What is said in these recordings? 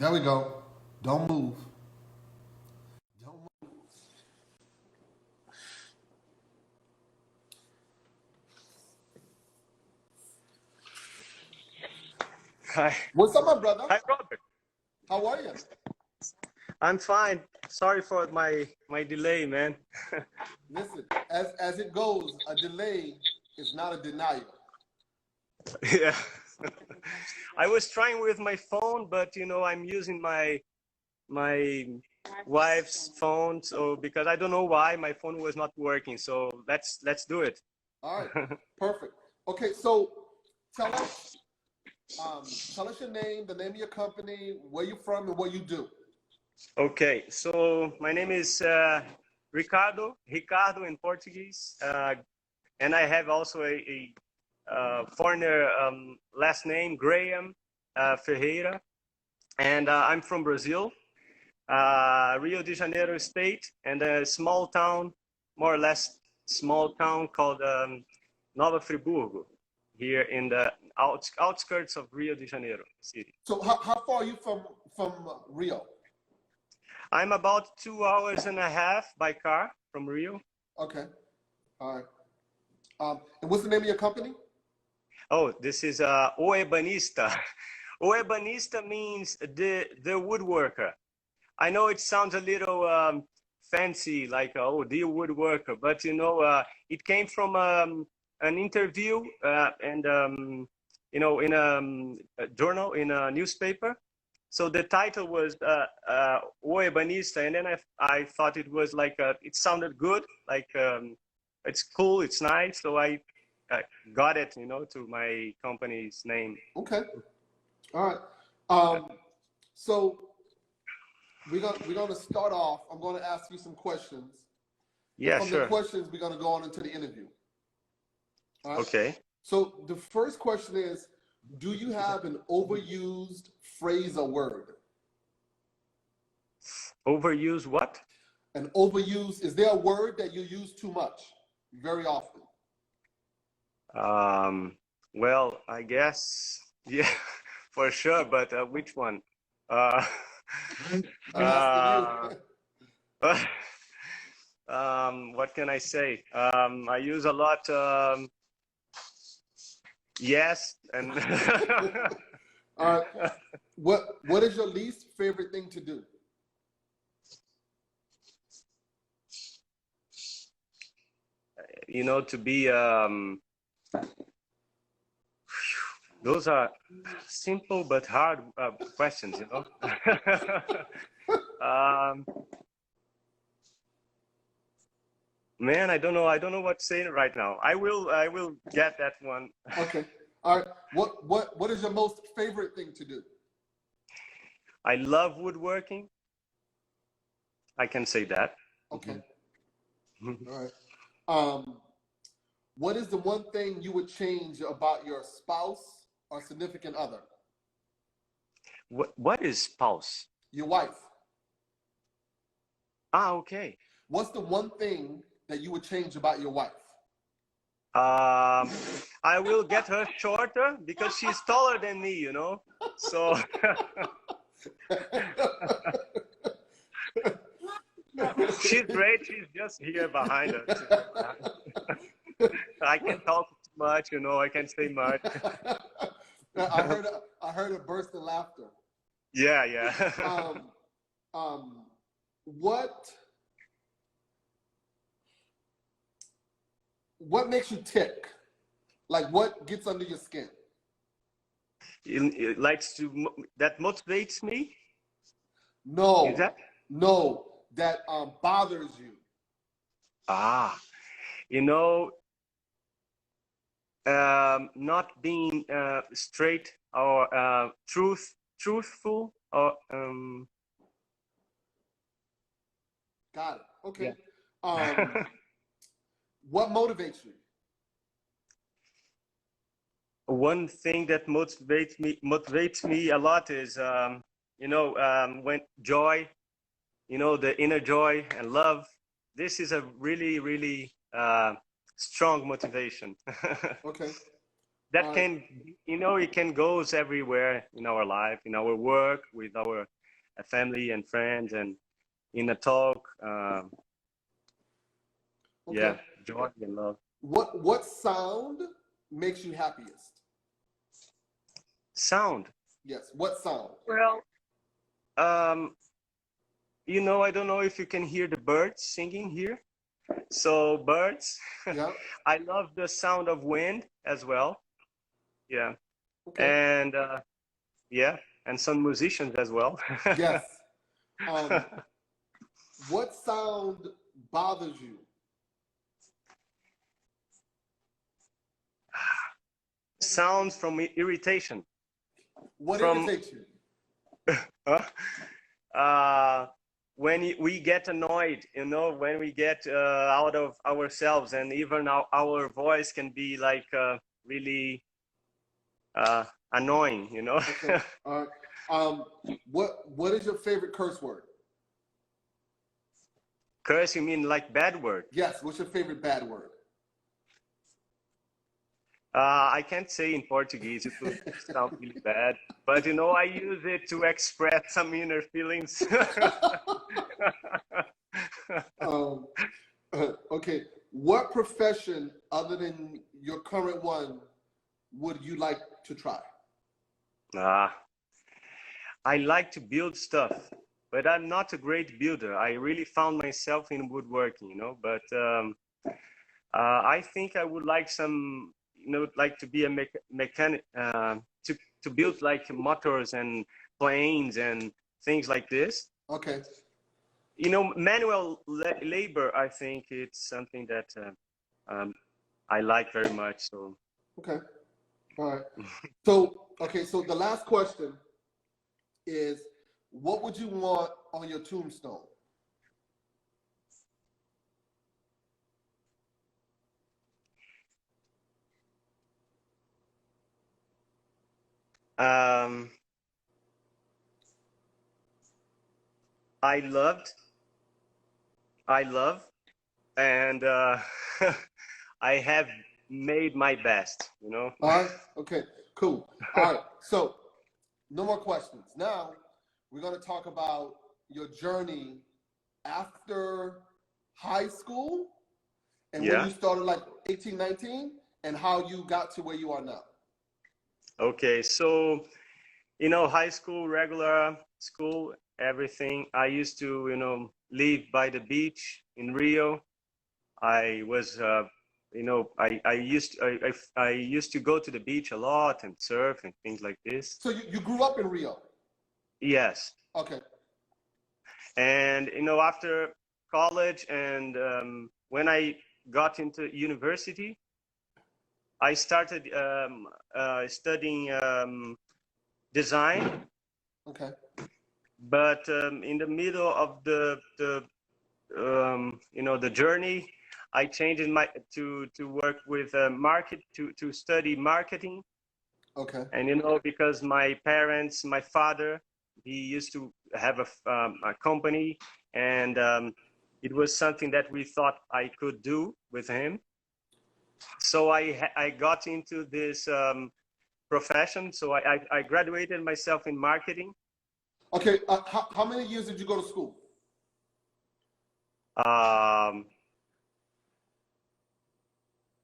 There we go. Don't move. Don't move. Hi. What's up, my brother? Hi, Robert. How are you? I'm fine. Sorry for my delay, man. Listen, as it goes, a delay is not a denial. Yeah. I was trying with my phone, but I'm using my wife's phone, so because I don't know why my phone was not working. So let's do it. All right, perfect. Okay, so tell us, tell us your name, the name of your company, where you're from, and what you do. Okay, so my name is Ricardo in Portuguese, and I have also a foreigner last name, Graham Ferreira, and I'm from Brazil, Rio de Janeiro state, and a small town, more or less small town called Nova Friburgo, here in the outskirts of Rio de Janeiro city. So how far are you from Rio? I'm about 2 hours and a half by car from Rio. Okay, all right. And what's the name of your company? Oh, this is O Ebanista. O Ebanista means the woodworker. I know it sounds a little fancy, like the woodworker, but it came from an interview and in a journal, in a newspaper. So the title was O Ebanista, and then I thought it was like it sounded good, like it's cool, it's nice, so I got it, to my company's name. Okay, all right. So we're gonna start off. I'm gonna ask you some questions. Yeah, From sure. the questions, we're gonna go on into the interview. All right? Okay. So the first question is, do you have an overused phrase or word? Overuse what? An overused, is there a word that you use too much very often? Well, I guess, yeah, for sure, but which one? Uh, I'm asking you. what can I say? I use a lot, yes, and All right. What is your least favorite thing to do? to be, those are simple but hard questions, Man, I don't know what to say right now. I will get that one. Okay. All right. What is your most favorite thing to do? I love woodworking. I can say that. Okay. All right. What is the one thing you would change about your spouse or significant other? What is spouse? Your wife. Ah, okay. What's the one thing that you would change about your wife? I will get her shorter because she's taller than me, So she's great. She's just here behind us. I can't talk too much, I can't say much. I heard a burst of laughter. Yeah, yeah. What makes you tick? Like, what gets under your skin? It likes that motivates me. No. Is that? No, that bothers you. Ah, not being straight or truthful or Got it. Okay. Yeah. What motivates you? One thing that motivates me a lot is when joy, the inner joy and love. This is a really, really strong motivation. Okay. that can, it can goes everywhere in our life, in our work, with our family and friends, and in a talk. Okay. Yeah, joy and love. What sound makes you happiest? Sound. Yes. What sound? Well, I don't know if you can hear the birds singing here. So birds, Yeah. I love the sound of wind as well. Yeah. Okay. And yeah, and some musicians as well. Yes. What sound bothers you? Sounds from irritation. What From irritates you? when we get annoyed, when we get out of ourselves, and even our voice can be like really annoying. Okay. All right. What is your favorite curse word? Curse, you mean like bad word? Yes. What's your favorite bad word? I can't say in Portuguese, it will sound really bad, but I use it to express some inner feelings. Okay. What profession other than your current one would you like to try? I like to build stuff, but I'm not a great builder. I really found myself in woodworking, but I think I would like like to be a mechanic, to build like motors and planes and things like this. Okay. Manual labor, I think it's something that I like very much. So. Okay. All right. So the last question is, what would you want on your tombstone? I love, and I have made my best, All right. Okay. Cool. All right. So no more questions. Now we're going to talk about your journey after high school and when you started like 18, 19 and how you got to where you are now. Okay. So, high school, regular school, everything. I used to, live by the beach in Rio. I was, I used to go to the beach a lot and surf and things like this. So you grew up in Rio? Yes. Okay. And, after college and when I got into university, I started studying design. Okay. But in the middle of the journey, I changed to work with to study marketing. Okay. And because my parents, my father, he used to have a company, and it was something that we thought I could do with him. So I got into this profession. So I graduated myself in marketing. Okay. How many years did you go to school?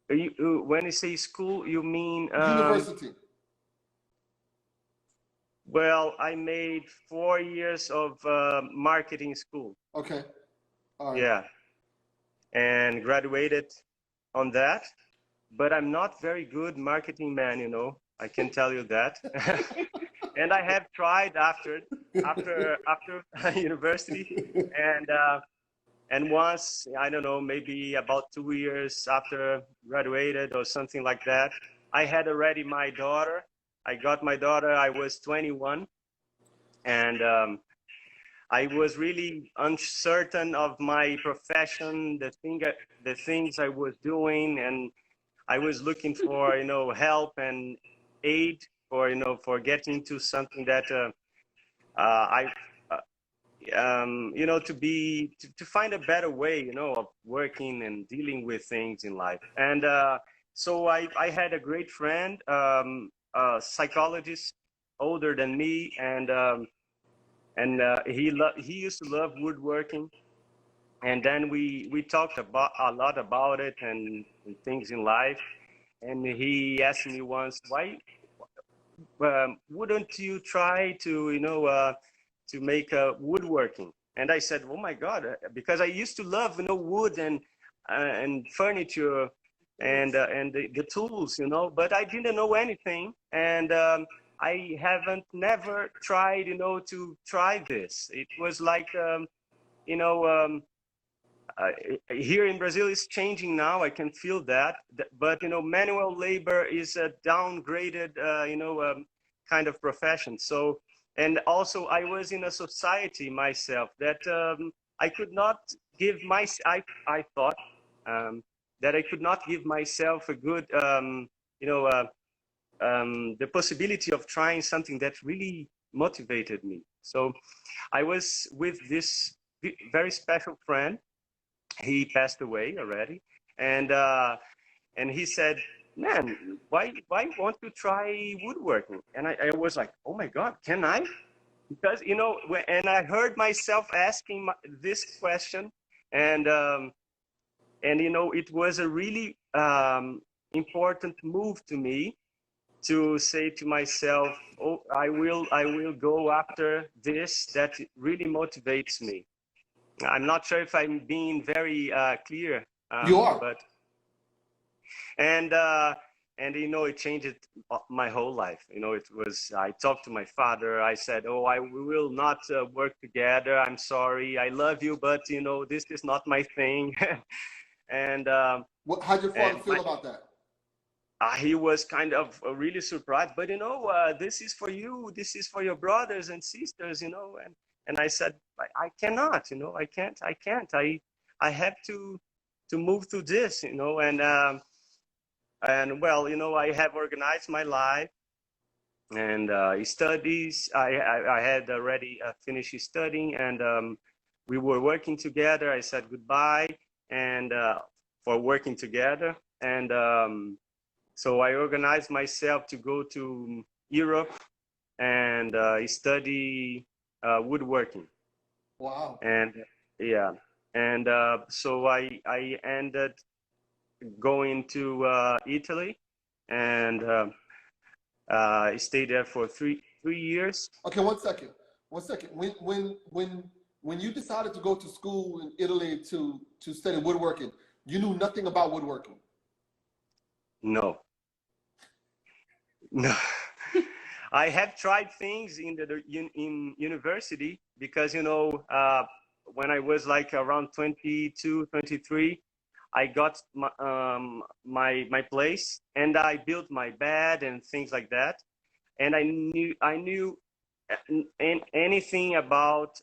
When you say school, you mean University. Well, I made 4 years of marketing school. Okay. All right. Yeah, and graduated on that. But I'm not very good marketing man, I can tell you that. And I have tried after university, and once, I don't know, maybe about 2 years after graduated or something like that, I had already my daughter. I got my daughter, I was 21, and I was really uncertain of my profession, the things I was doing, and I was looking for, help and aid for, for getting to something that to find a better way, of working and dealing with things in life. And So I had a great friend, a psychologist older than me, and he used to love woodworking. And then we talked about a lot about it and things in life. And he asked me once, why wouldn't you try to, to make woodworking? And I said, oh my God, because I used to love, wood and furniture and the tools, but I didn't know anything. And I haven't never tried, to try this. It was like, you know, um, uh, here in Brazil it's changing now. I can feel that, but manual labor is a downgraded, kind of profession. So, and also I was in a society myself that I could not give my. I thought that I could not give myself a good, you know, uh, the possibility of trying something that really motivated me. So, I was with this very special friend. He passed away already, and he said, man, why won't you try woodworking? And I was like, oh my God, can I? Because and I heard myself asking this question, and it was a really important move to me to say to myself, oh, I will go after this. That really motivates me. I'm not sure if I'm being very clear, You are. but and it changed my whole life. It was, I talked to my father. I said, oh, we will not work together. I'm sorry. I love you, but this is not my thing. and How'd your father and feel about that? he was kind of really surprised. But this is for you. This is for your brothers and sisters. And I said, I cannot. I can't. I have to move through this. And well, I have organized my life and studies. I had already finished studying, and we were working together. I said goodbye and for working together, and so I organized myself to go to Europe and study woodworking. Wow. And yeah, and so I ended going to Italy, and I stayed there for three years. Okay, 1 second. 1 second. When you decided to go to school in Italy to study woodworking, you knew nothing about woodworking. No, no. I have tried things in university because when I was like around 22, 23, I got my place and I built my bed and things like that, and I knew anything about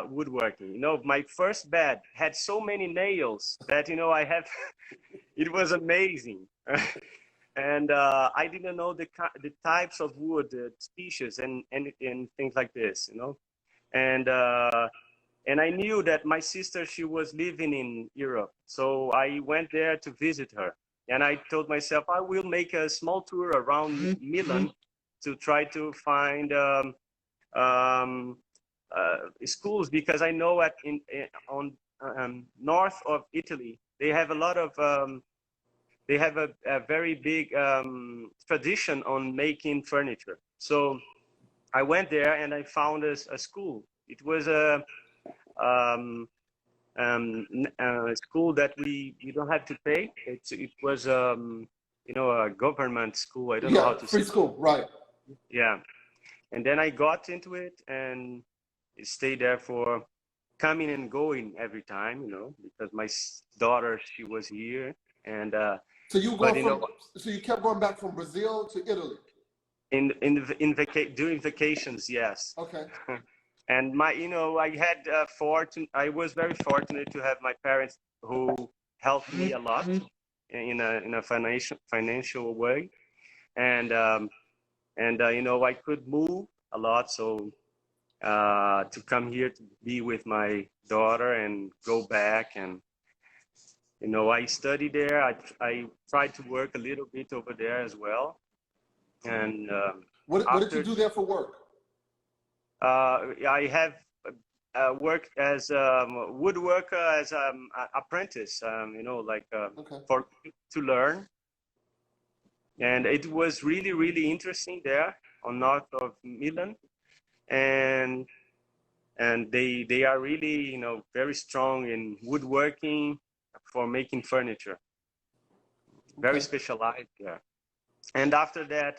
woodworking. My first bed had so many nails that I have. It was amazing. And I didn't know the types of wood, species, and things like this, and I knew that my sister, she was living in Europe, so I went there to visit her, and I told myself I will make a small tour around Milan to try to find um, schools, because I know on north of Italy they have a lot of they have a very big tradition on making furniture. So I went there and I found a school. It was um, a school that we don't have to pay. It was a government school. I don't know how Yeah, to free say. school, right? Yeah, and then I got into it and stayed there for coming and going every time, because my daughter, she was here, and So you but go so you kept going back from Brazil to Italy. during vacations, yes. Okay. And I had I was very fortunate to have my parents who helped me a lot in a financial way, and I could move a lot, so to come here to be with my daughter and go back, and you know, I studied there. I tried to work a little bit over there as well. And What did you do there for work? I have worked as woodworker, as apprentice, you know, like Okay. for to learn. And it was really, really interesting there on north of Milan. And they are really, you know, very strong in woodworking for making furniture. Very Okay. specialized there. And after that,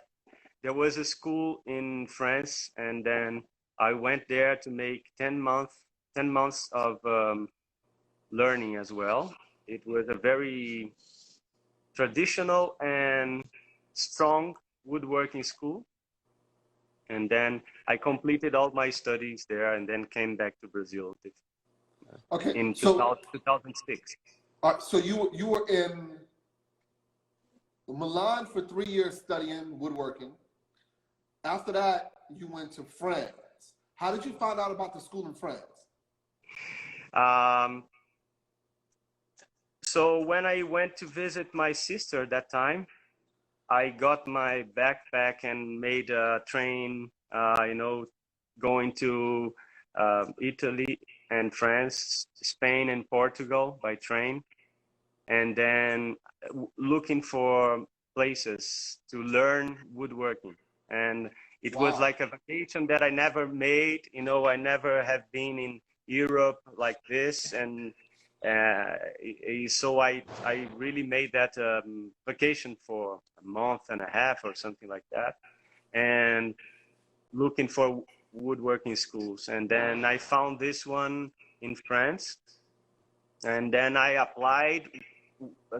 there was a school in France, and then I went there to make 10 months of learning as well. It was a very traditional and strong woodworking school. And then I completed all my studies there and then came back to Brazil Okay. in So 2006. so you were in Milan for 3 years studying woodworking. After that, you went to France. How did you find out about the school in France? So when I went to visit my sister that time, I got my backpack and made a train, you know, going to Italy and France, Spain and Portugal by train, and then looking for places to learn woodworking. And it was Wow. like a vacation that I never made. You know, I never have been in Europe like this, and so I really made that vacation for a month and a half or something like that, and looking for woodworking schools. And then I found this one in France, and then I applied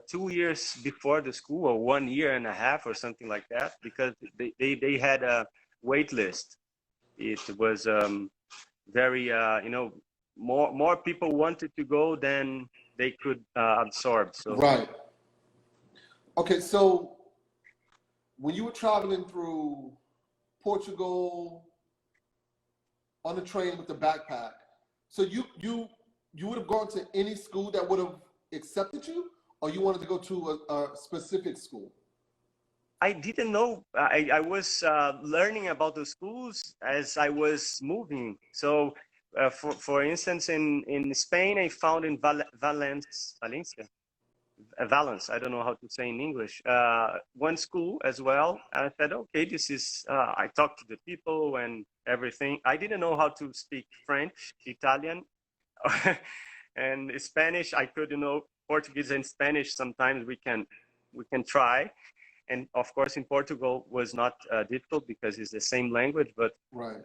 2 years before the school, or 1 year and a half or something like that, because they had a wait list. It was very, you know, more people wanted to go than they could absorb. So Right. Okay, so when you were traveling through Portugal on the train with the backpack, so you would have gone to any school that would have accepted you, or you wanted to go to a specific school? I didn't know. I was learning about the schools as I was moving. So, for instance, in Spain, I found in Valencia, Valence. I don't know how to say in English. One school as well. And I said, okay, this is. I talked to the people and everything. I didn't know how to speak French, Italian, and Spanish. I couldn't know Portuguese and Spanish. Sometimes we can try. And of course, in Portugal was not difficult because it's the same language. But Right.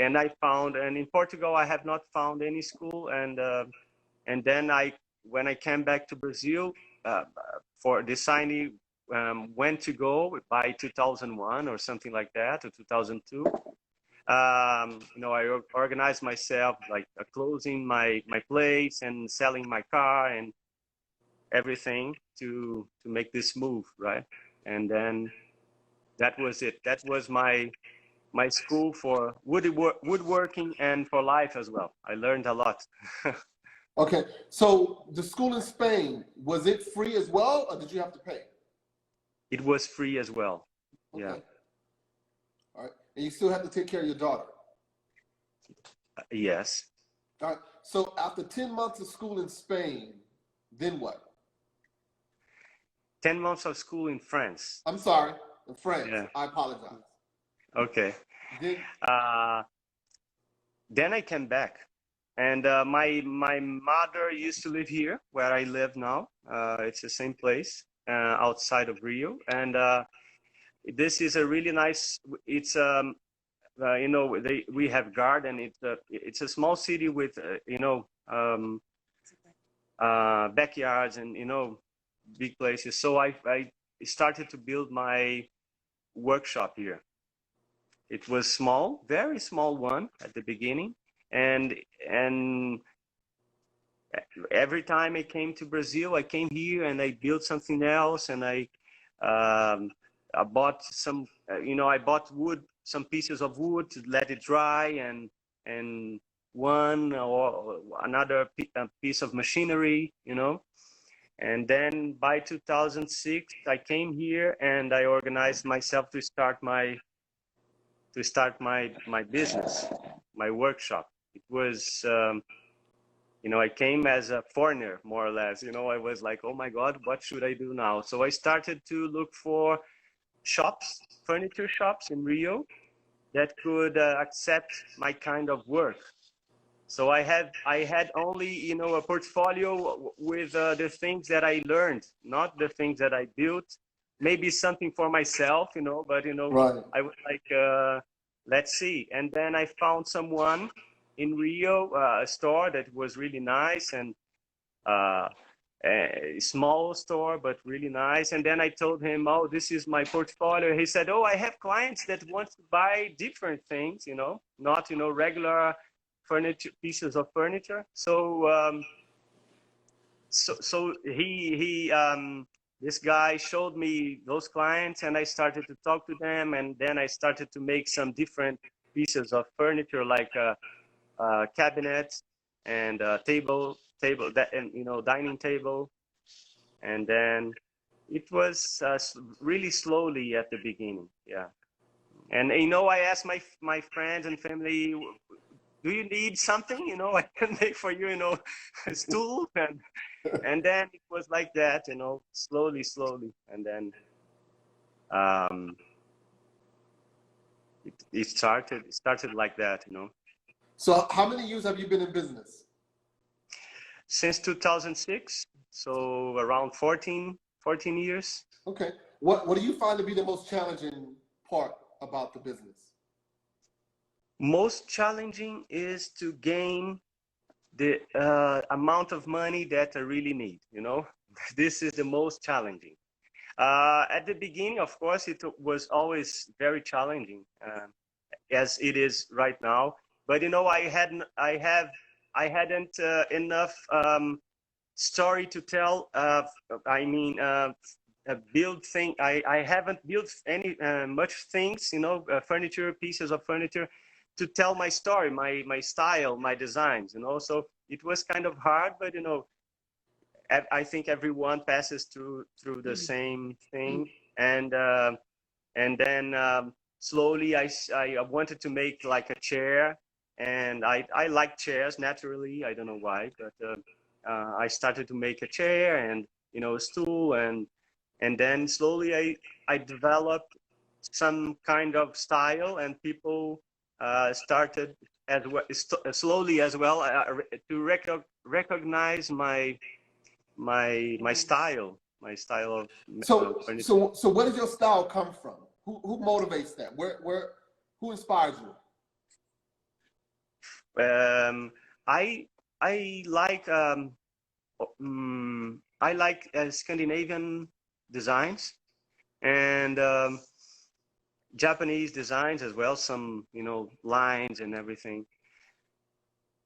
and I found, and in Portugal, I have not found any school. And then when I came back to Brazil for deciding when to go by 2001 or something like that, or 2002. You know, I organized myself, like closing my place and selling my car and everything to make this move, right? And then that was it. That was my school for woodworking and for life as well. I learned a lot. Okay, so the school in Spain, was it free as well, or did you have to pay? It was free as well. Okay. Yeah. All right, and you still have to take care of your daughter. Yes. All right, so after 10 months of school in Spain, then what? 10 months of school in France. I'm sorry, in France. Yeah. I apologize. Okay. Then Then I came back, and my mother used to live here where I live now. It's the same place outside of Rio, and this is a really nice. It's you know, we have garden. It's a small city with you know, backyards and, you know, big places. So I started to build my workshop here. It was small, very small one at the beginning, and every time I came to Brazil, I came here and I built something else, and I bought some, you know, I bought wood, some pieces of wood to let it dry, and one or another piece of machinery, you know, And then by 2006, I came here and I organized myself to start my business, my workshop. It was, I came as a foreigner, more or less. I was like, oh my God, what should I do now? So I started to look for shops, furniture shops in Rio that could accept my kind of work. So I had only a portfolio with the things that I learned, not the things that I built. Maybe something for myself, but Right. I was like, let's see. And then I found someone in Rio, a store that was really nice and a small store, but really nice. And then I told him, oh, this is my portfolio. He said, oh, I have clients that want to buy different things, not, regular furniture, pieces of furniture. So, this guy showed me those clients and I started to talk to them. And then I started to make some different pieces of furniture, like cabinets and table that, and dining table. And then it was really slowly at the beginning. Yeah. And I asked my friends and family, do you need something, I can make for you, a stool. And then it was like that, slowly, and then it started like that. So how many years have you been in business? Since 2006, so around 14 years. Okay. What do you find to be the most challenging part about the business? Most challenging is to gain the amount of money that I really need, This is the most challenging. At the beginning, of course, it was always very challenging, as it is right now. But I hadn't enough story to tell. Build thing. I haven't built any much things, furniture, pieces of furniture, to tell my story, my style, my designs, So it was kind of hard, but I think everyone passes through the same thing, and then slowly I wanted to make like a chair, and I like chairs naturally. I don't know why, but I started to make a chair and a stool, and then slowly I developed some kind of style, and people started as well, slowly as well, to recognize my style, of furniture. So where does your style come from? Who motivates that? Who inspires you? I like Scandinavian designs and Japanese designs as well. Some lines and everything.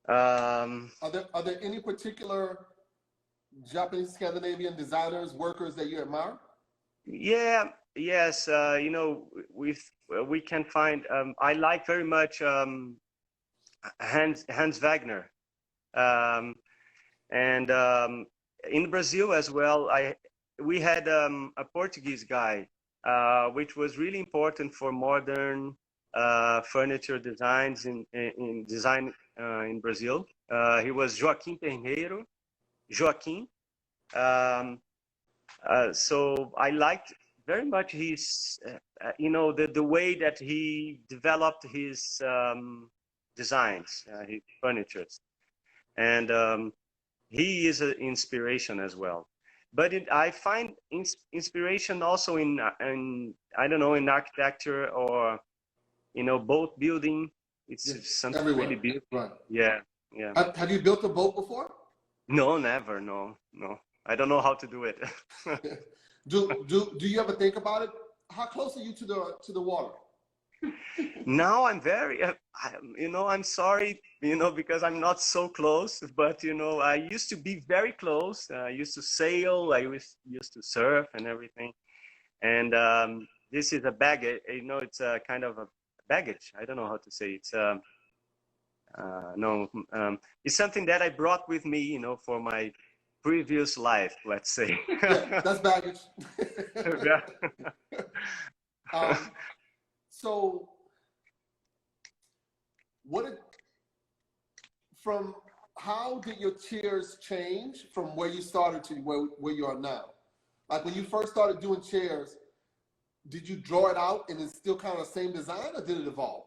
Are there any particular Japanese, Scandinavian designers, workers that you admire? Yeah, yes. We can find. I like very much Hans Wagner, and in Brazil as well. We had a Portuguese guy, which was really important for modern furniture designs in design in Brazil. He was Joaquim Pinheiro. Joaquim. So I liked very much his, the way that he developed his designs, his furniture, and he is an inspiration as well. But I find inspiration also in I don't know, in architecture or boat building. It's something everywhere. really beautiful. Right. Yeah. Have you built a boat before? No, never. No. I don't know how to do it. Do you ever think about it? How close are you to the water? Now I'm very, I'm sorry, because I'm not so close, but, I used to be very close. I used to sail, I used to surf and everything. And this is a baggage, it's a kind of a baggage. I don't know how to say it. It's something that I brought with me, for my previous life, let's say. Yeah, that's baggage. Yeah. um, so what did, from how did your chairs change from where you started to where you are now? Like when you first started doing chairs, did you draw it out and it's still kind of the same design, or did it evolve?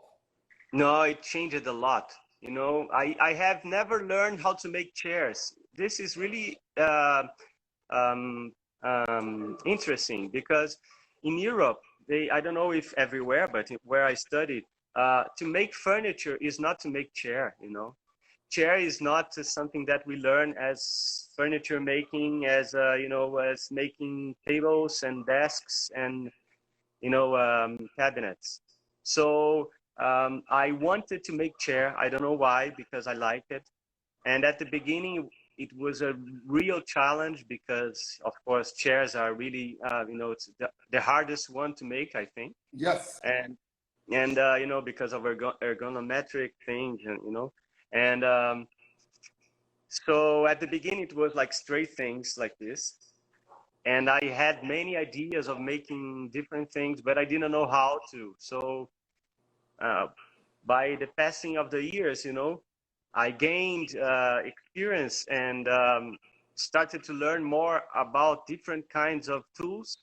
No, it changed a lot. You know, I have never learned how to make chairs. This is really um, interesting because in Europe, I don't know if everywhere, but where I studied, to make furniture is not to make chair, you know. Chair is not something that we learn as furniture making, as, you know, as making tables and desks and, you know, cabinets. So I wanted to make chair. I don't know why, because I like it. And at the beginning, it was a real challenge because, of course, chairs are really, you know, it's the hardest one to make, I think. Yes. And you know, because of ergonometric things, and you know, and so at the beginning, it was like straight things like this. And I had many ideas of making different things, but I didn't know how to. So by the passing of the years, you know, I gained experience and started to learn more about different kinds of tools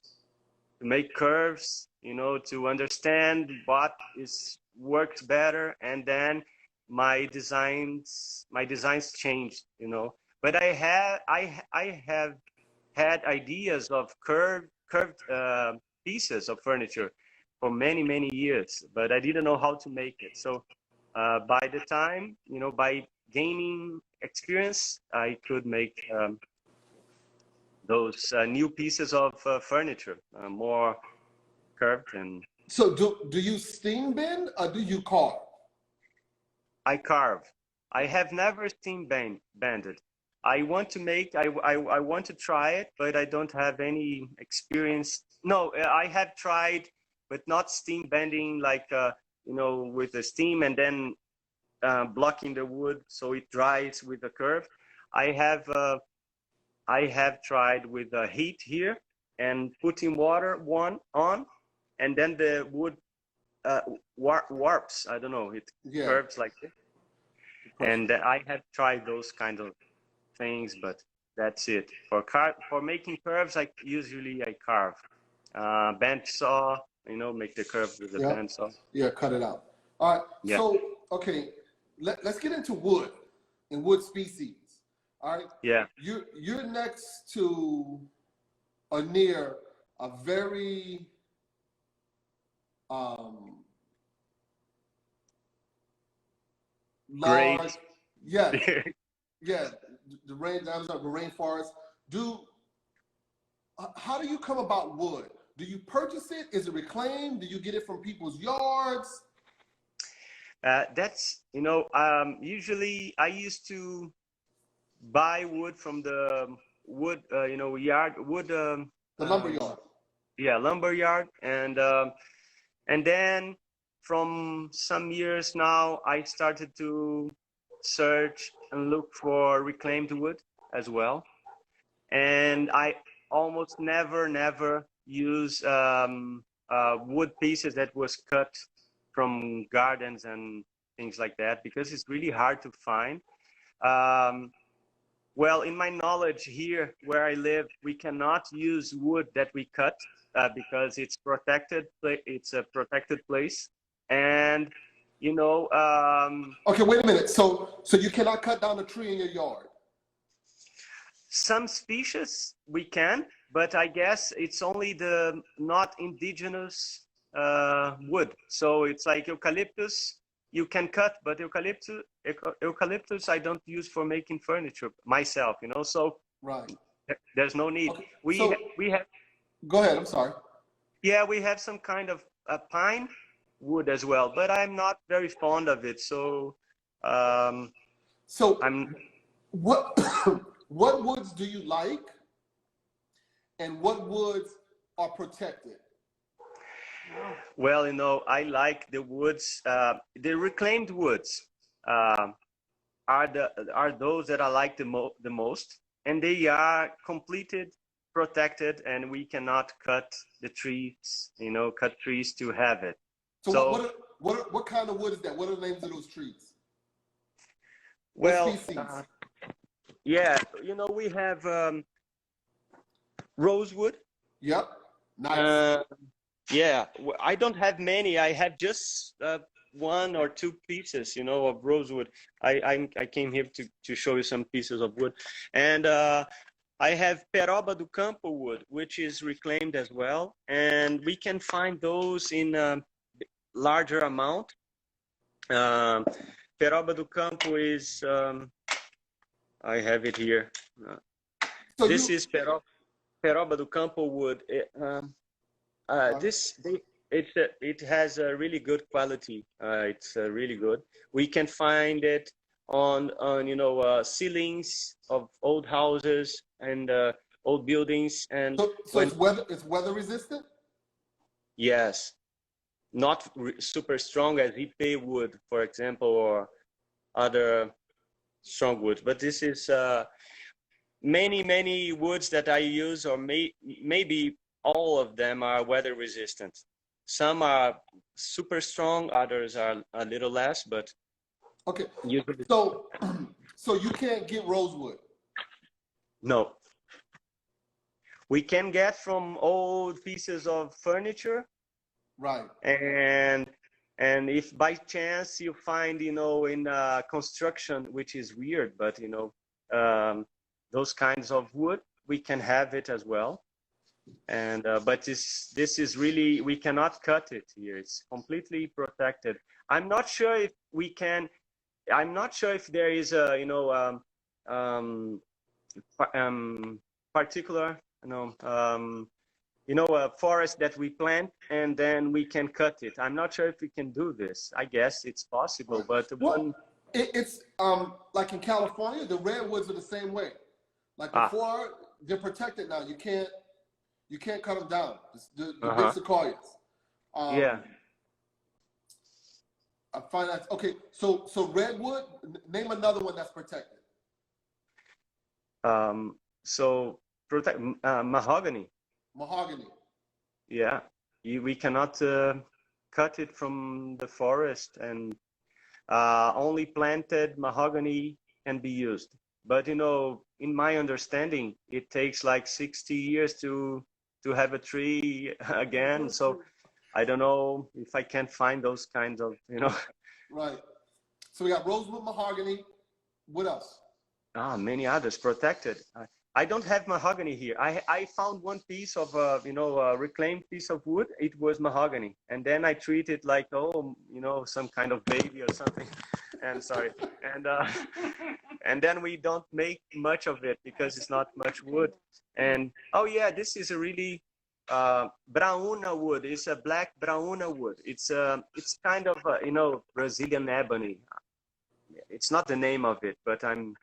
to make curves, you know, to understand what works better, and then my designs changed, you know. But I have had ideas of curved pieces of furniture for many years, but I didn't know how to make it. So by the time, you know, by gaining experience, I could make those new pieces of furniture more curved. And So do you steam bend or do you carve? I carve. I have never steam banded. I want to make, I want to try it, but I don't have any experience. No, I have tried, but not steam bending, like, you know, with the steam and then blocking the wood so it dries with the curve. I have tried with the heat here and putting water on, and then the wood warps. I don't know, it Yeah. curves like this. And I have tried those kind of things, but that's it. For making curves, I carve. Bench saw, you know, make the curve with the Yeah. bench saw. Yeah, cut it out. All right. Yeah. So, okay, let's get into wood and wood species. All right. Yeah. You're next to or near a very large, Great. yeah, yeah, the rainforest. How do you come about wood? Do you purchase it? Is it reclaimed? Do you get it from people's yards? That's, you know, usually I used to buy wood from the wood, you know, wood. The lumber yard. Yeah, lumber yard, and then from some years now, I started to search and look for reclaimed wood as well, and I almost never use wood pieces that was cut from gardens and things like that, because it's really hard to find. Well, in my knowledge here where I live, we cannot use wood that we cut because it's protected. It's a protected place, and you know. Okay, wait a minute. So you cannot cut down a tree in your yard? Some species we can, but I guess it's only the not indigenous wood. So it's like eucalyptus. You can cut, but eucalyptus I don't use for making furniture myself, you know. So right, there's no need. Okay. We have. Go ahead. I'm sorry. Yeah, we have some kind of pine wood as well, but I'm not very fond of it. So I'm. What what woods do you like, and what woods are protected? Well, you know, I like the woods. The reclaimed woods are those that I like the most. and they are completed, protected, and we cannot cut the trees, cut trees to have it. So what kind of wood is that? What are the names of those trees? What Well, species? yeah, we have rosewood. Yep. Nice. Yeah, I don't have many. I have just one or two pieces, of rosewood. I came here to show you some pieces of wood, and I have Peroba do Campo wood, which is reclaimed as well, and we can find those in a larger amount. Peroba do Campo is, I have it here. This is Peroba do Campo wood. It has a really good quality. It's really good. We can find it on ceilings of old houses and old buildings. And so it's weather resistant. Yes, not super strong as Ipe wood, for example, or other strong woods. But this is many woods that I use, or maybe all of them are weather resistant. Some are super strong, others are a little less, but okay. Usually... So you can't get rosewood? No. We can get from old pieces of furniture. Right. And if by chance you find, in construction, which is weird, but those kinds of wood, we can have it as well. And but this is really, we cannot cut it here. It's completely protected. I'm not sure if we can. I'm not sure if there is a particular a forest that we plant and then we can cut it. I'm not sure if we can do this. I guess it's possible, but it's like in California, the redwoods are the same way. Like before, they're protected now. You can't cut them down. The big sequoias. Yeah. I find that okay. So redwood. Name another one that's protected. Mahogany. Mahogany. Yeah, we cannot cut it from the forest, and only planted mahogany can be used. But in my understanding, it takes like 60 years to have a tree again. So I don't know if I can find those kinds of Right. So we got rosewood, mahogany. What else? Many others protected. I don't have mahogany here. I found one piece of a reclaimed piece of wood. It was mahogany, and then I treat it like some kind of baby or something. And sorry, and then we don't make much of it because it's not much wood. And oh yeah, this is a really brauna wood. It's a black brauna wood. It's kind of Brazilian ebony. It's not the name of it, but I'm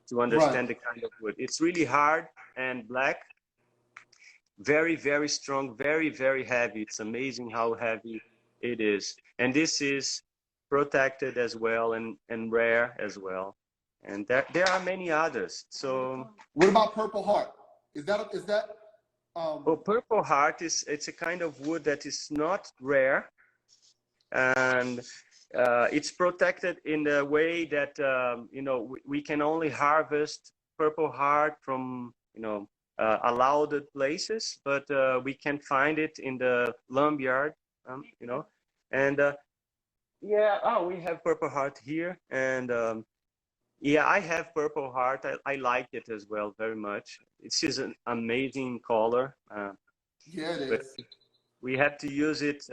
to understand the kind of wood. It's really hard and black, very, very strong, very, very heavy. It's amazing how heavy it is. And this is protected as well and rare as well. And there are many others. So what about Purple Heart? Is that Well, Purple Heart it's a kind of wood that is not rare, and it's protected in the way that we can only harvest Purple Heart from allowed places, but we can find it in the lumberyard, and we have Purple Heart here, and yeah, I have Purple Heart. I like it as well very much. It's just an amazing color. Yeah, it is. We have to use it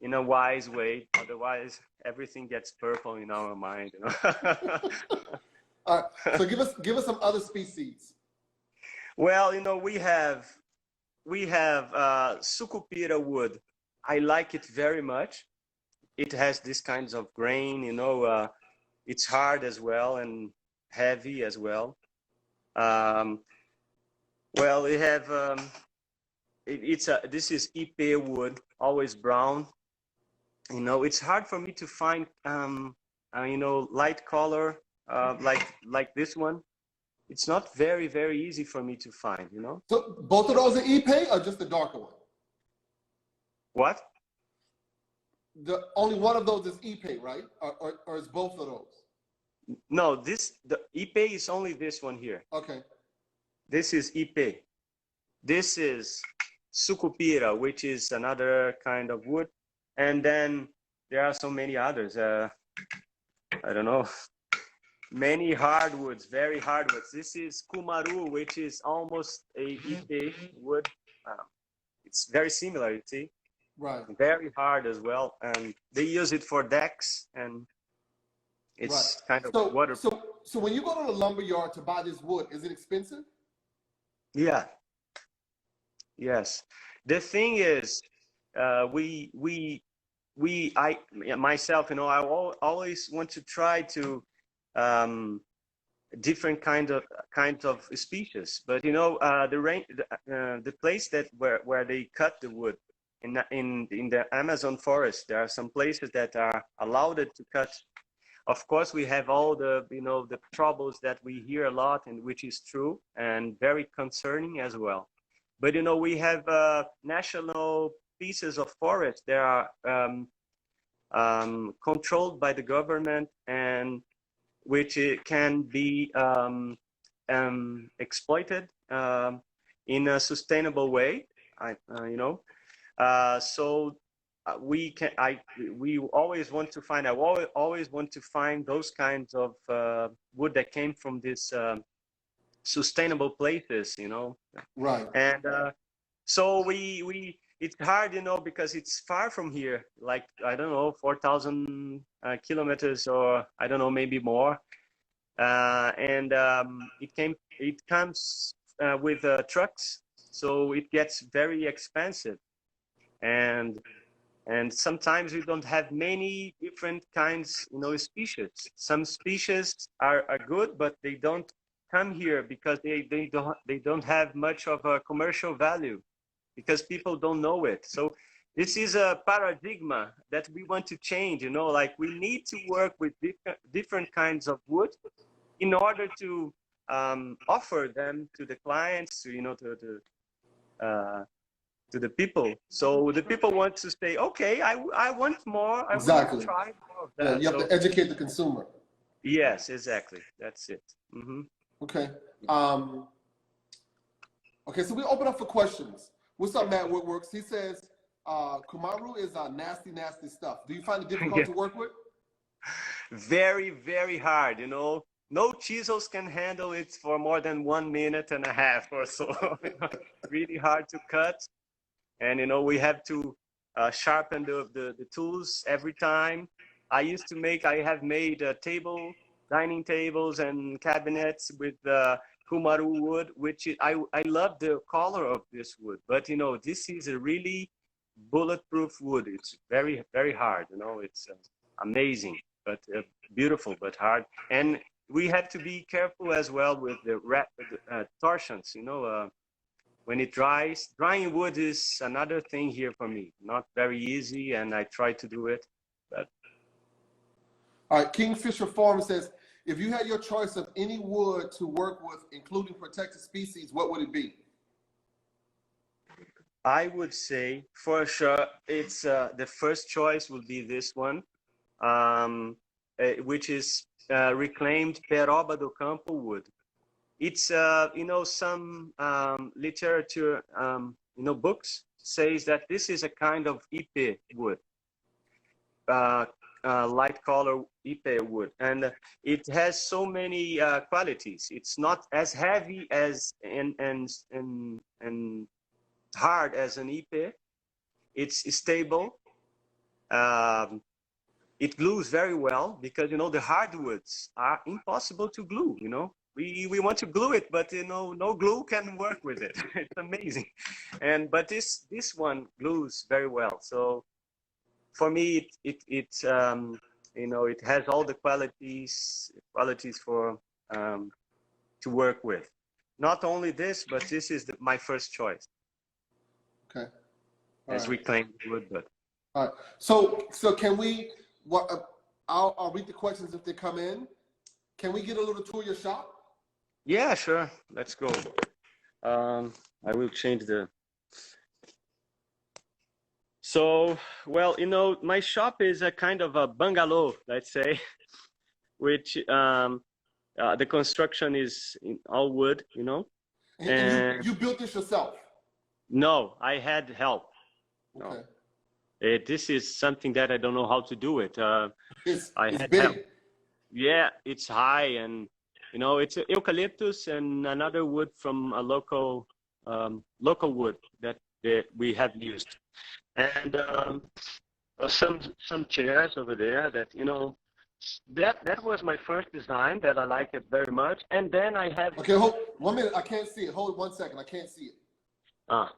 in a wise way, otherwise everything gets purple in our mind. All right. So give us some other species. Well, we have sucupira wood. I like it very much. It has these kinds of grain, it's hard as well and heavy as well. Well, we have this is Ipe wood, always brown. It's hard for me to find light color like this one. it's not very easy for me to find, you know. So both of those are Ipe or just the darker one? What? The only one of those is Ipe, right? Or is both of those? No, the Ipe is only this one here. Okay. This is Ipe. This is Sucupira, which is another kind of wood. And then there are so many others. I don't know. Many hardwoods, very hardwoods. This is Kumaru, which is almost a Ipe wood. It's very similar, you see. Right. Very hard as well. And they use it for decks, and it's kind of waterproof. So when you go to the lumber yard to buy this wood, is it expensive? Yeah. Yes. The thing is, myself, you know, I always want to try to different kinds of species. But you know, the place where they cut the wood in the Amazon forest, there are some places that are allowed to cut. Of course, we have all the, you know, the troubles that we hear a lot, and which is true and very concerning as well. But you know, we have national pieces of forest that are controlled by the government, and which can be exploited in a sustainable way. You know, so we always want to find. I always want to find those kinds of wood that came from this sustainable places, you know. Right. And so it's hard, you know, because it's far from here, like, I don't know, 4,000 kilometers, or I don't know, maybe more. And it comes with trucks, so it gets very expensive. And sometimes we don't have many different kinds, you know, species. Some species are good, but they don't come here because they don't have much of a commercial value, because people don't know it. So this is a paradigm that we want to change, you know, like we need to work with different kinds of wood in order to offer them to the clients, to, you know, to the people. So the people want to say, okay, I want more. I want to try more of that. Yeah, you have to educate the consumer. Yes, exactly. That's it. Mm-hmm. Okay. Okay, so we open up for questions. What's up, Matt Woodworks? He says, Kumaru is nasty stuff. Do you find it difficult to work with? Very hard, you know. No chisels can handle it for more than 1.5 minutes or so. Really hard to cut. And, you know, we have to sharpen the tools every time. I have made dining tables and cabinets with Kumaru wood, which I love the color of this wood. But, you know, this is a really bulletproof wood. It's very hard, you know. It's amazing, but beautiful, but hard. And we have to be careful as well with the torsions, you know. When it dries, drying wood is another thing here for me. Not very easy, and I try to do it. But all right, Kingfisher Farm says, if you had your choice of any wood to work with, including protected species, what would it be? I would say, for sure, it's the first choice will be this one, which is reclaimed Peroba do Campo wood. It's, you know, some literature, you know, books says that this is a kind of Ipe wood, light color Ipe wood. And it has so many qualities. It's not as heavy as and hard as an Ipe. It's stable. It glues very well, because, you know, the hardwoods are impossible to glue, you know. We want to glue it, but, you know, no glue can work with it. It's amazing. But this one glues very well. So for me, it's you know, it has all the qualities for to work with. Not only this, but this is my first choice. Okay. As reclaimed wood, but. All right. So can we? I'll read the questions if they come in. Can we get a little tour of your shop? Yeah, sure. Let's go. I will change the. So, well, my shop is a kind of a bungalow, let's say, which the construction is in all wood, And And you built this yourself? no, I had help. No, Okay. this is something that I don't know how to do it. I It's had help. big. Yeah, it's high, and it's eucalyptus and another wood from a local wood that we have used, and some chairs over there that that was my first design that I liked it very much, and then I have Okay, hold 1 minute. I can't see it. Hold 1 second. I can't see it. uh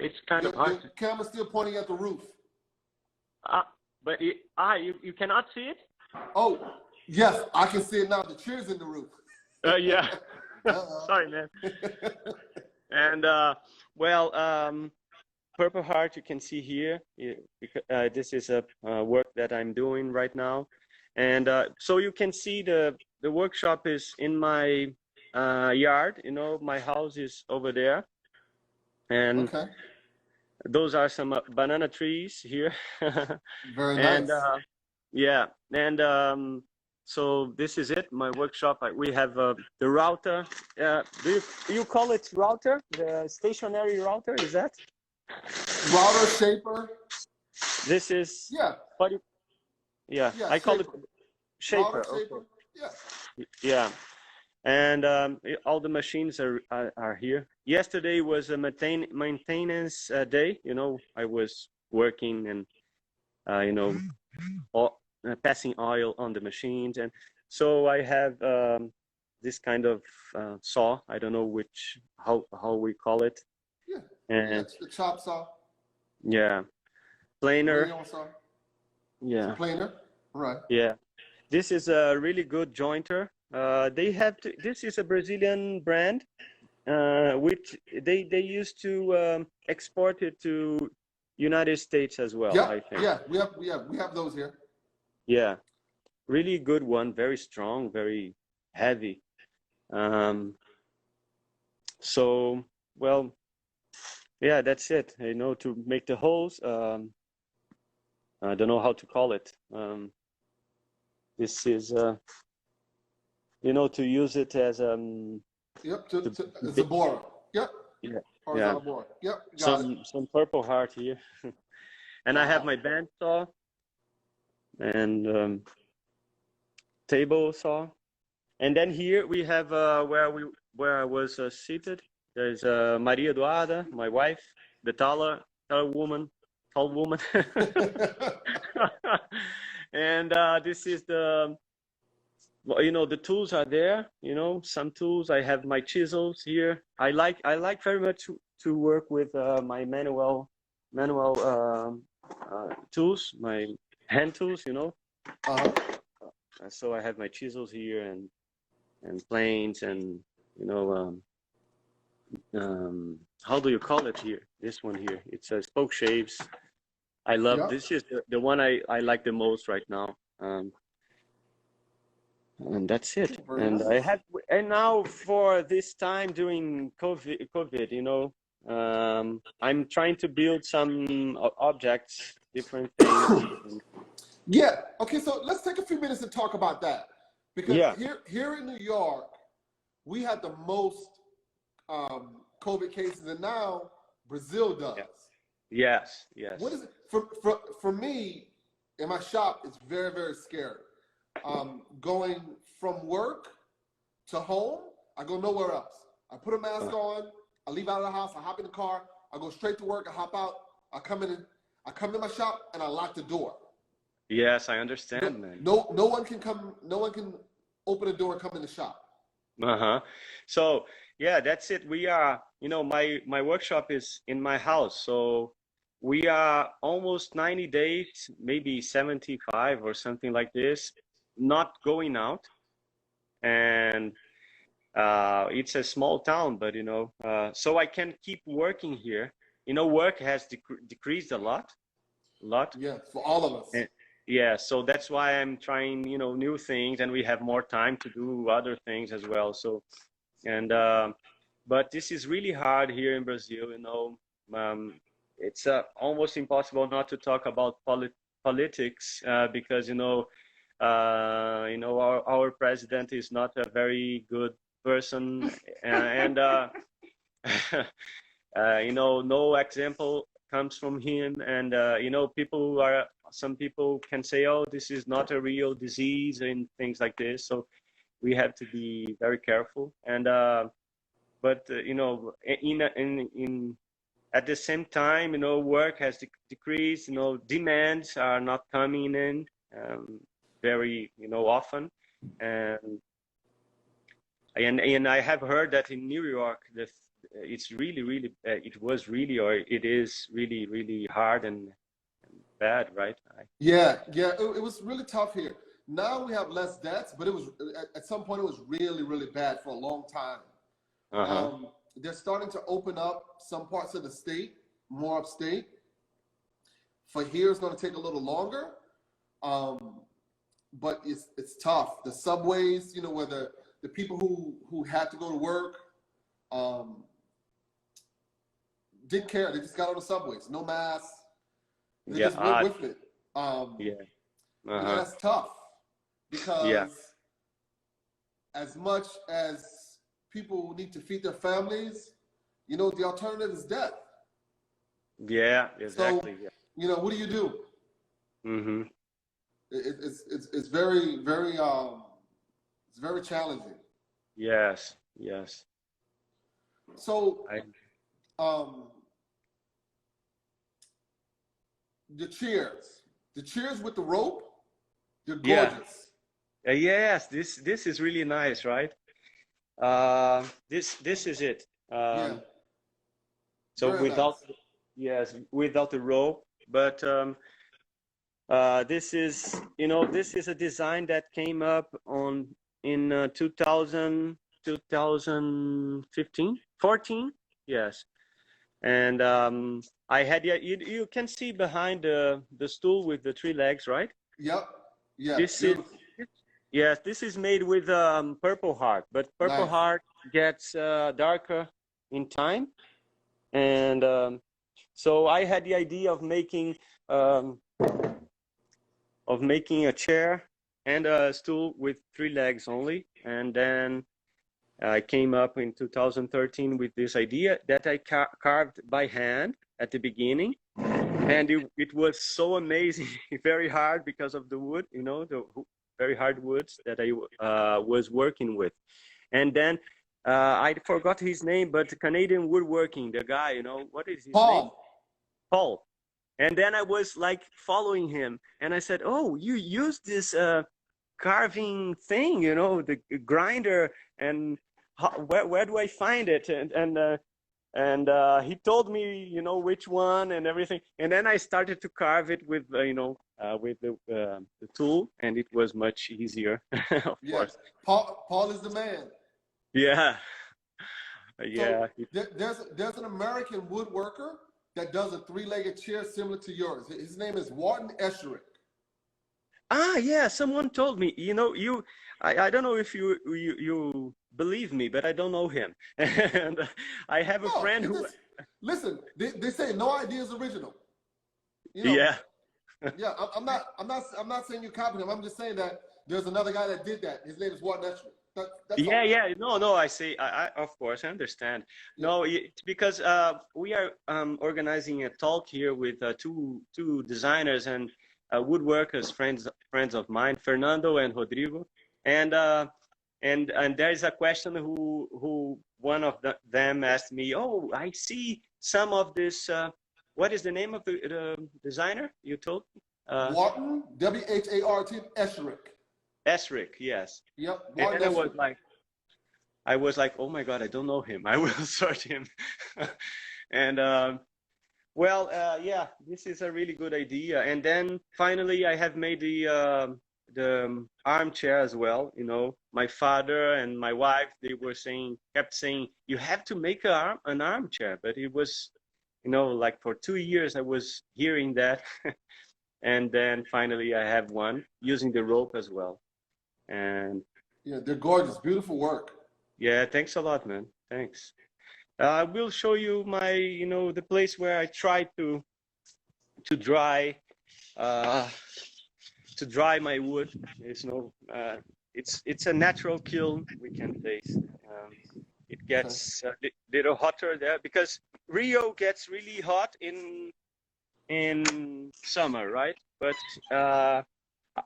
it's kind of Your hard to camera's still pointing at the roof. but you cannot see it. Oh, yes, I can see it now. The chair's in the roof. Yeah. Uh-oh. Sorry, man. And well, Purple Heart, you can see here. This is a work that I'm doing right now, and so you can see the workshop is in my yard. My house is over there, and Okay. those are some banana trees here. Very And nice. yeah, and so this is it, my workshop. We have the router. Do you call it router? The stationary router, is that? Router, shaper. This is Yeah. what you, yeah, Yeah, I call it shaper. shaper. Router, shaper. Okay. Yeah. Yeah, and all the machines are here. Yesterday was a maintenance day. I was working and passing oil on the machines, and so I have this kind of saw. I don't know how we call it, Yeah. and It's the chop saw. yeah, planer. Manual saw. It's a Yeah, planer. Right. yeah. This is a really good jointer. This is a Brazilian brand, which they used to export it to United States as well, Yeah. I think. Yeah. We have those here. Yeah, really good one, very strong, very heavy. Um, so, well, yeah, that's it. To make the holes. I don't know how to call it. This is, to use it as Yep. to It's a borer. Yep. yeah, yeah. Horizontal borer. Yep. Got it. Some Purple Heart here, and I have Wow. my bandsaw and table saw, and then here we have where I was seated. There's Maria Eduarda, my wife, the tall woman, and this is the tools are there. Some tools. I have my chisels here. I like very much to work with my manual tools, my hand tools. Uh-huh. So I have my chisels here and planes and how do you call it here? This one here. It says spoke shaves. I love Yep. this is the one I like the most right now. And that's it. Very And nice. and now for this time during COVID, I'm trying to build some objects, different things. Yeah. Okay. So let's take a few minutes and talk about that, because Yeah. here in New York, we had the most COVID cases, and now Brazil does. Yeah. Yes. What is it for me in my shop? It's very, very scary. Going from work to home, I go nowhere else. I put a mask on. I leave out of the house. I hop in the car. I go straight to work. I hop out. I come in my shop and I lock the door. Yes, I understand, man. No one can come. No one can open the door and come in the shop. Uh-huh. So yeah, that's it. We are, my workshop is in my house. So we are almost 90 days, maybe 75 or something like this, not going out. And it's a small town, but so I can keep working here. Work has decreased a lot. Yeah, for all of us. yeah, so that's why I'm trying, you know, new things, and we have more time to do other things as well. So, and but this is really hard here in Brazil, you know. It's almost impossible not to talk about politics because our president is not a very good person, and no example comes from him, and some people can say, oh, this is not a real disease and things like this. So we have to be very careful, and but in at the same time, work has decreased. Demands are not coming in very often, and I have heard that in New York, it's really it was really, or it is really really hard and bad, right? Yeah, it was really tough here. Now we have less deaths, but it was at some point it was really, really bad for a long time. Uh-huh. They're starting to open up some parts of the state, more upstate. For here, it's going to take a little longer, but it's tough. The subways, where the people who had to go to work didn't care. They just got on the subways, no masks. They Yeah. just went with it. Yeah. That's tough Yeah. because as much as people need to feed their families, the alternative is death. Yeah. Exactly. So, what do you do? Mm-hmm. It's very, very it's very challenging. Yes. So the chairs with the rope, they're gorgeous. Yes, this is really nice, right? This is it. Yeah. So Very nice. without the rope, but this is a design that came up in 2015, 14, yes. And I had you can see behind the stool with the three legs, right? Yep. Yeah. This is made with purple heart, but purple heart gets darker in time, and so I had the idea of making a chair and a stool with three legs only, and then I came up in 2013 with this idea that I carved by hand at the beginning, and it was so amazing, very hard because of the wood, the very hard woods that I was working with. And then I forgot his name, but Canadian Woodworking, the guy, what is his name? Paul. And then I was like following him, and I said, oh, you use this carving thing, the grinder, and where do I find it? And he told me, which one and everything. And then I started to carve it with, with the tool, and it was much easier, of course. Paul is the man. Yeah. So there's an American woodworker that does a three-legged chair similar to yours. His name is Wharton Esherick. Ah, yeah, someone told me, I don't know if you believe me, but I don't know him. And I have a friend who... Listen, they say no idea is original. Yeah. Yeah, I'm not saying you copied him. I'm just saying that there's another guy that did that. His name is Wharton Esherick. No, I see. I of course I understand. Yeah. No, it's because we are organizing a talk here with two designers and woodworkers, friends of mine, Fernando and Rodrigo, and there is a question who one of them asked me, oh, I see some of this. What is the name of the designer you told me? Wharton, W-H-A-R-T, Esherick. Esherick, yes. Yep. And then I was like, oh my God, I don't know him. I will search him. And this is a really good idea. And then finally, I have made the armchair as well. My father and my wife, they kept saying, you have to make an armchair. But it was, like for 2 years, I was hearing that. and then finally I have one using the rope as well. And Yeah, they're gorgeous, beautiful work. yeah, thanks a lot, man. Thanks. I will show you my, the place where I try to dry, uh, to dry my wood. It's a natural kiln, we can taste. It gets a little hotter there because Rio gets really hot in summer, right? But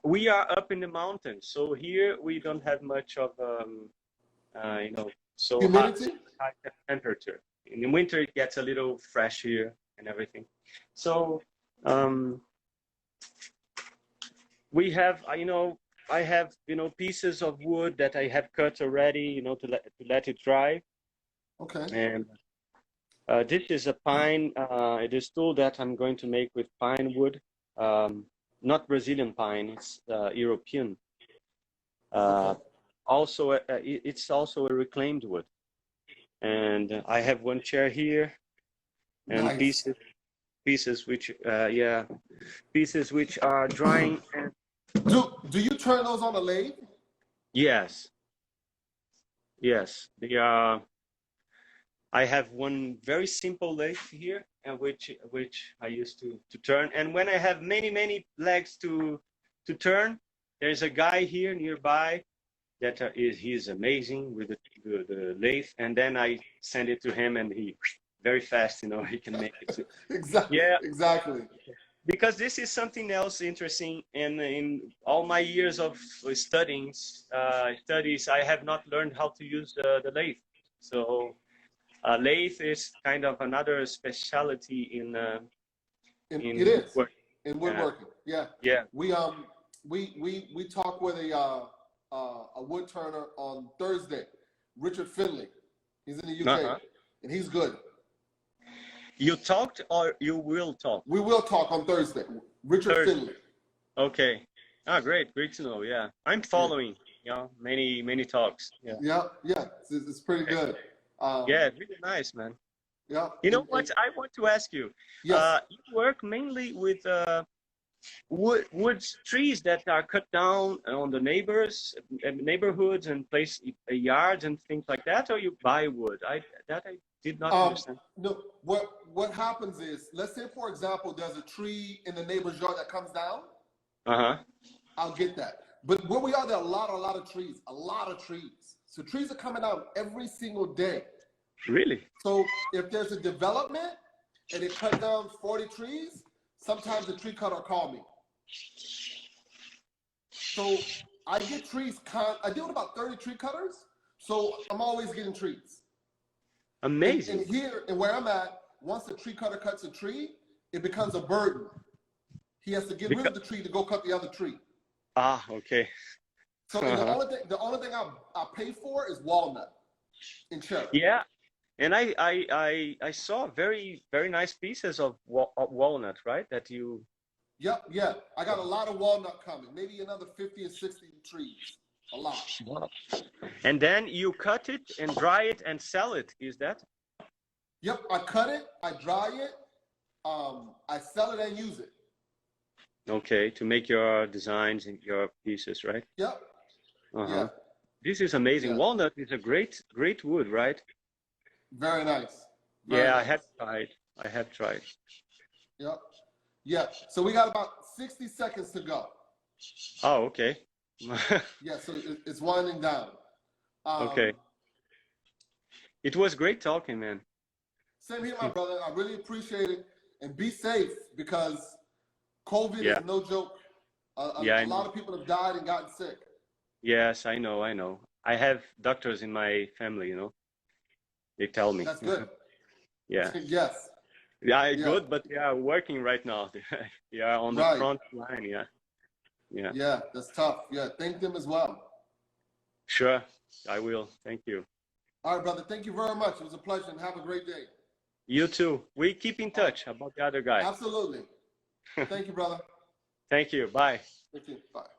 we are up in the mountains, so here we don't have much of so hot, Humidity? high temperature. In the winter, it gets a little fresh here and everything. So we have, I have, pieces of wood that I have cut already, to let it dry. Okay. And this is a pine. It is tool that I'm going to make with pine wood, not Brazilian pine. It's European. Okay. Also, it's also a reclaimed wood. And I have one chair here, and Nice. pieces which pieces which are drying. And Do you turn those on the lathe? yes, they are. I have one very simple lathe here, and which I used to turn. And when I have many legs to turn, there's a guy here nearby that he's amazing with the lathe. And then I send it to him, and he very fast, he can make it. Exactly. Yeah, Exactly. because this is something else interesting. And in all my years of studies, I have not learned how to use the lathe. So lathe is kind of another specialty in It is woodwork. in woodworking. Yeah. Yeah. We talk with a wood turner on Thursday, Richard Finley. He's in the UK, and he's good. You talked or you will talk? We will talk on Thursday. Richard Finley. Okay. Ah, great to know. Yeah, I'm following. Many talks. Yeah. Yeah. It's pretty good. Yeah, really nice, man. Yeah. You know what? I want to ask you. Yes. You work mainly with wood trees that are cut down on the neighborhoods and place yards and things like that, or you buy wood? I did not understand. No. What happens is, let's say for example, there's a tree in the neighbor's yard that comes down. I'll get that. But where we are, there are a lot of trees. So trees are coming out every single day. Really? So if there's a development and they cut down 40 trees, sometimes the tree cutter call me. So I get trees. I deal with about 30 tree cutters. So I'm always getting trees. Amazing. And here, and where I'm at, once the tree cutter cuts a tree, it becomes a burden. He has to get rid of the tree to go cut the other tree. Ah, okay. So the only thing I pay for is walnut and cherry. Yeah, and I saw very nice pieces of walnut, right? That you. Yep, yeah. I got a lot of walnut coming. Maybe another 50 or 60 trees. A lot. Wow. And then you cut it and dry it and sell it. Is that? Yep, I cut it, I dry it, I sell it and use it. Okay, to make your designs and your pieces, right? Yep. Yeah. This is amazing. Yeah. Walnut is a great wood, right? Very nice. Very nice. I have tried. Yep. Yeah. So we got about 60 seconds to go. Oh, okay. Yeah, so it's winding down. Okay. It was great talking, man. Same here, my brother. I really appreciate it. And be safe, because COVID is no joke. A lot of people have died and gotten sick. Yes, I know. I have doctors in my family, They tell me. That's good. Yeah. Yes. Yeah, good, but they are working right now. They are on the front line, yeah. Yeah, that's tough. Yeah, thank them as well. Sure, I will. Thank you. All right, brother. Thank you very much. It was a pleasure, and have a great day. You too. We keep in touch about the other guy. Absolutely. Thank you, brother. Thank you. Bye. Thank you. Bye.